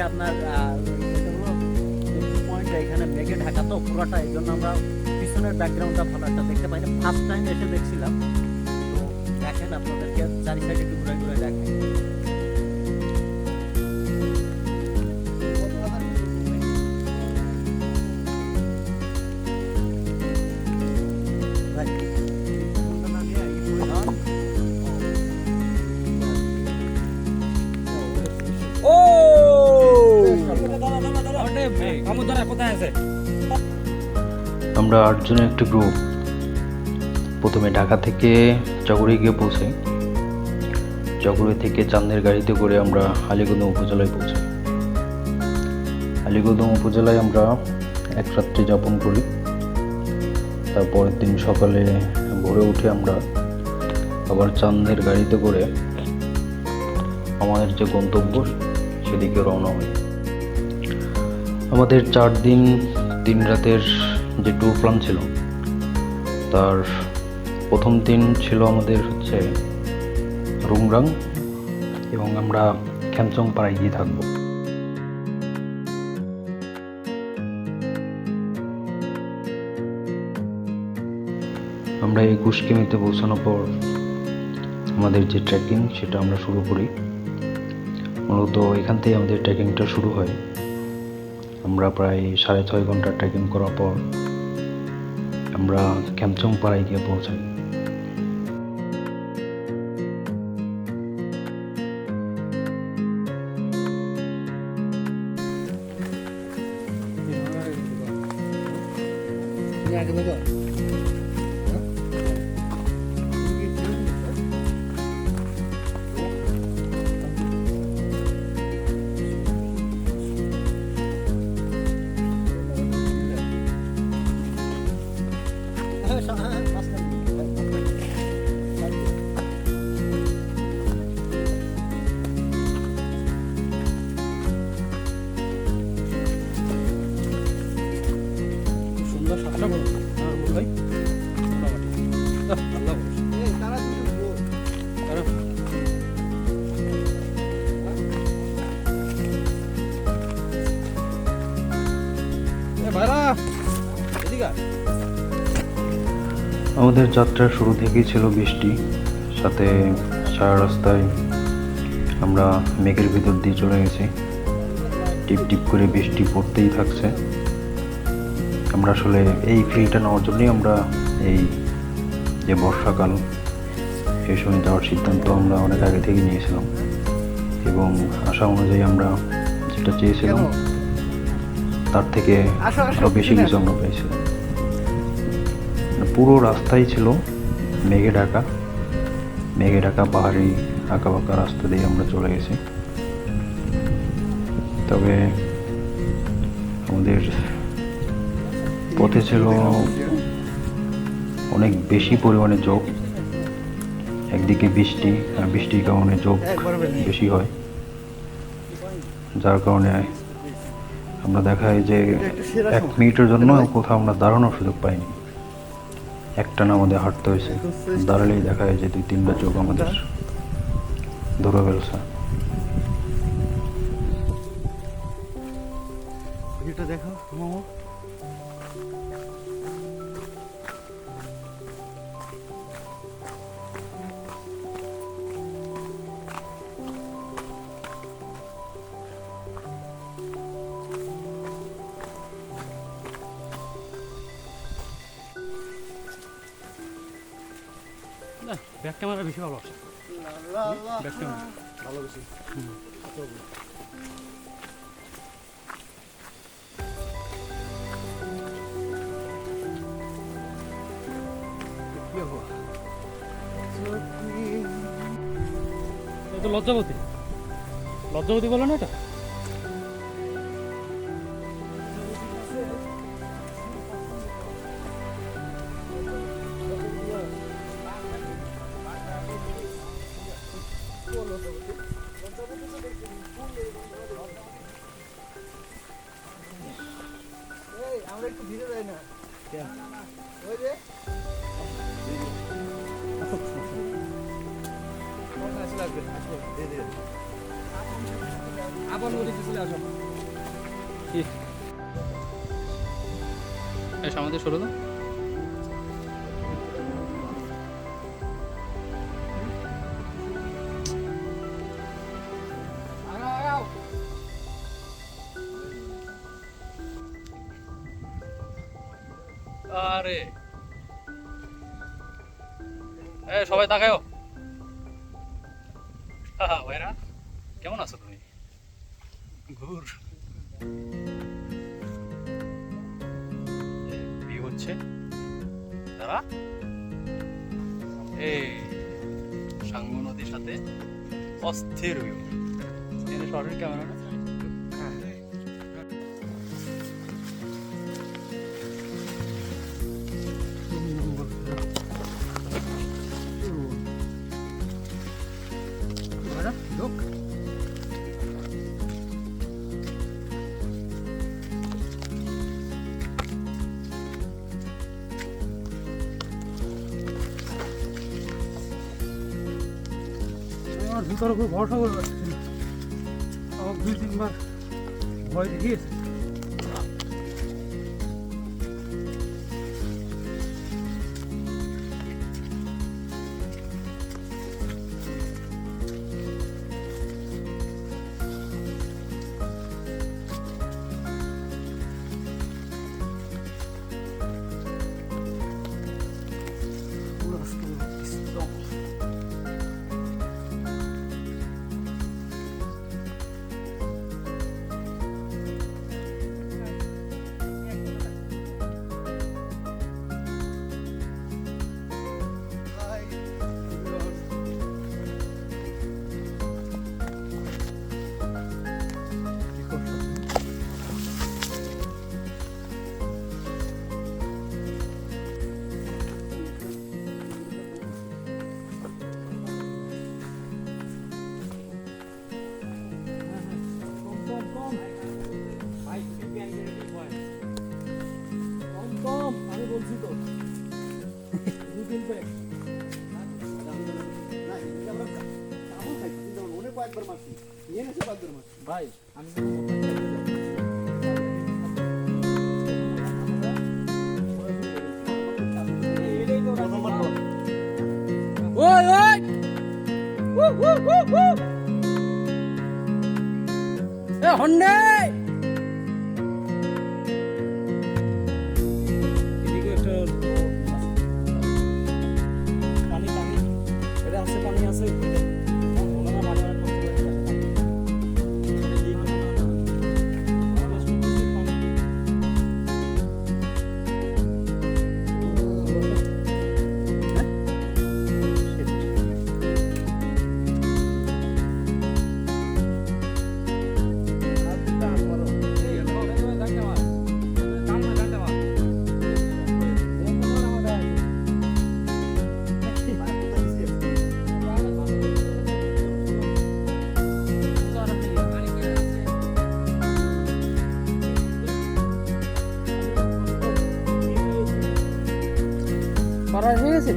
আপনার পয়েন্টটা এখানে মেঘে ঢাকা তো পুরোটা, এই জন্য আমরা পিছনের ব্যাকগ্রাউন্ডটা ভালো একটা দেখতে পাই না। ফার্স্ট টাইম এসে দেখছিলাম। তো দেখেন আপনাদেরকে চারি সাইডে একটু ঘুরে ঘুরে দেখেন। আমরা 8 জনের একটি গ্রুপ প্রথমে ঢাকা থেকে চকরি গিয়ে পৌঁছাই। চকরি থেকে চাঁদের গাড়িতে করে আমরা আলীকদম উপজেলায় পৌঁছাই। আলীকদম উপজেলায় আমরা এক রাত্রি যাপন করি। তারপরের দিন সকালে ভোরে উঠে আমরা আবার চাঁদের গাড়িতে করে আমাদের যে গন্তব্য সেদিকে রওনা হই। আমাদের 4 দিন 3 রাতের যে ট্যুর প্ল্যান ছিল, তার প্রথম দিন ছিল আমাদের হচ্ছে রুংরাং, এবং আমরা খ্যামচং পাড়ায় গিয়ে থাকবো। আমরা এই 21 কিমিতে পৌঁছানোর পর আমাদের যে ট্রেকিং সেটা আমরা শুরু করি। মূলত এখান থেকে আমাদের ট্রেকিংটা শুরু হয়। আমরা প্রায় 6.5 ঘন্টা ট্রেকিং করার পর আমরা খ্যামচং পাড়ায় গিয়ে পৌঁছাই। আমাদের যাত্রার শুরু থেকেই ছিল বৃষ্টি, সাথে সারা রাস্তায় আমরা মেঘের ভিতর দিয়ে চলে গেছি। টিপ টিপ করে বৃষ্টি পড়তেই থাকছে। আমরা আসলে এই ফিলটা নেওয়ার জন্যই আমরা এই যে বর্ষাকাল এই সময় যাওয়ার সিদ্ধান্ত আমরা অনেক আগে থেকে নিয়েছিলাম, এবং আশা অনুযায়ী আমরা যেটা চেয়েছিলাম তার থেকে আরও বেশি কিছু আমরা পেয়েছিলাম। পুরো রাস্তাই ছিল মেঘে ঢাকা পাহাড়ি আঁকা বাঁকা রাস্তা দিয়ে আমরা চলে গেছি। তবে আমাদের পথে ছিল অনেক বেশি পরিমাণে যোগ। একদিকে বৃষ্টির কারণে যোগ বেশি হয়, যার কারণে আমরা দেখায় যে 1 মিনিটের জন্য কোথাও আমরা দাঁড়ানোর সুযোগ পাইনি। একটানা আমাদের হাঁটতে হয়েছে। দাঁড়ালেই দেখা যায় যে 2-3টা চোখ আমাদের ধরে ফেলছে। দেখো ব্যাক ক্যামেরা বেশি ভালো আসে। ব্যাক ক্যামেরা ভালো বেশি। এটা লজ্জাবতী বলে না এটা? আমরা একটু ধীরে যাই না? ওই যে লাগবে, আসবো ধীরে ধীরে। আবার নদীতে চলে আসো। সামনে সরো তো। আরে সবাই তাকাও। ভাইরা কেমন আছো তুমি? ঘুর ভিউ হচ্ছে দাঁড়া। এই সাঙ্গু নদীর সাথে অস্থির ভিউ। এখানে শহরের ক্যামেরা Look. আমার ভিতরে খুব ভরসা করে পারছি না। আমার 2-3 বার ভয় দেখিয়েছে। আমি বলছি তো ভাই আমি ওই ওই এ হন্ডে এদিকে একটা পানি পানি এটা আছে পানি আছে করা হয়ে গেছে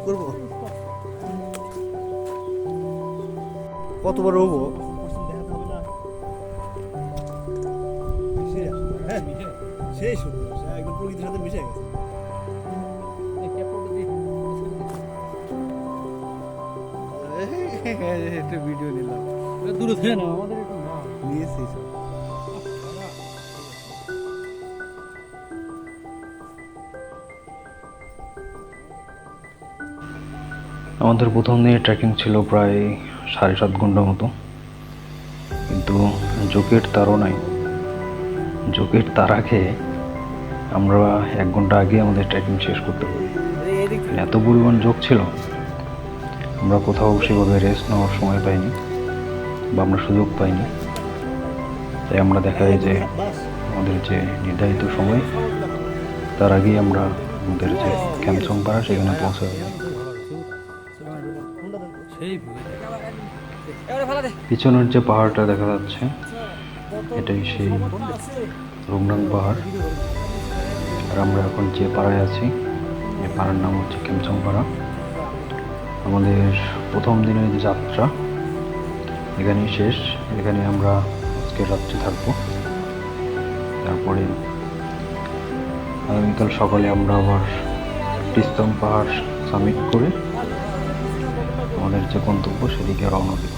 করবো কতবার হবো সেই শুধু একদম প্রকৃতির সাথে মিশে গেছে একটা ভিডিও নিলাম দূরে থেকে না আমাদের একটু না নিয়েছি আমাদের প্রথম দিনে ট্রেকিং ছিল প্রায় 7.5 ঘন্টা মতো, কিন্তু জোকের তাড়নায় জোকের তাড়া খেয়ে আমরা 1 ঘন্টা আগে আমাদের ট্রেকিং শেষ করতে পারি। এত পরিমাণ জোক ছিল, আমরা কোথাও সেভাবে রেস্ট নেওয়ার সময় পাইনি বা আমরা সুযোগ পাইনি। তাই আমরা দেখা যায় যে আমাদের যে নির্ধারিত সময় তার আগেই আমরা আমাদের যে ক্যাম্পসং পাড়া সেখানে পৌঁছে যাই। পিছনের যে পাহাড়টা দেখা যাচ্ছে এটাই সেই রুমরাং পাহাড়। আর আমরা এখন যে পাড়ায় আছি এই পাড়ার নাম হচ্ছে ক্যাম্পসং পাড়া। আমাদের প্রথম দিনের যে যাত্রা এখানেই শেষ। এখানে আমরা আজকে রাত্রে থাকবো, তারপরে আগামীকাল সকালে আমরা আবার টিস্তম পাহাড় সামিট করে আমাদের যে গন্তব্য সেদিকে রওনা দেব।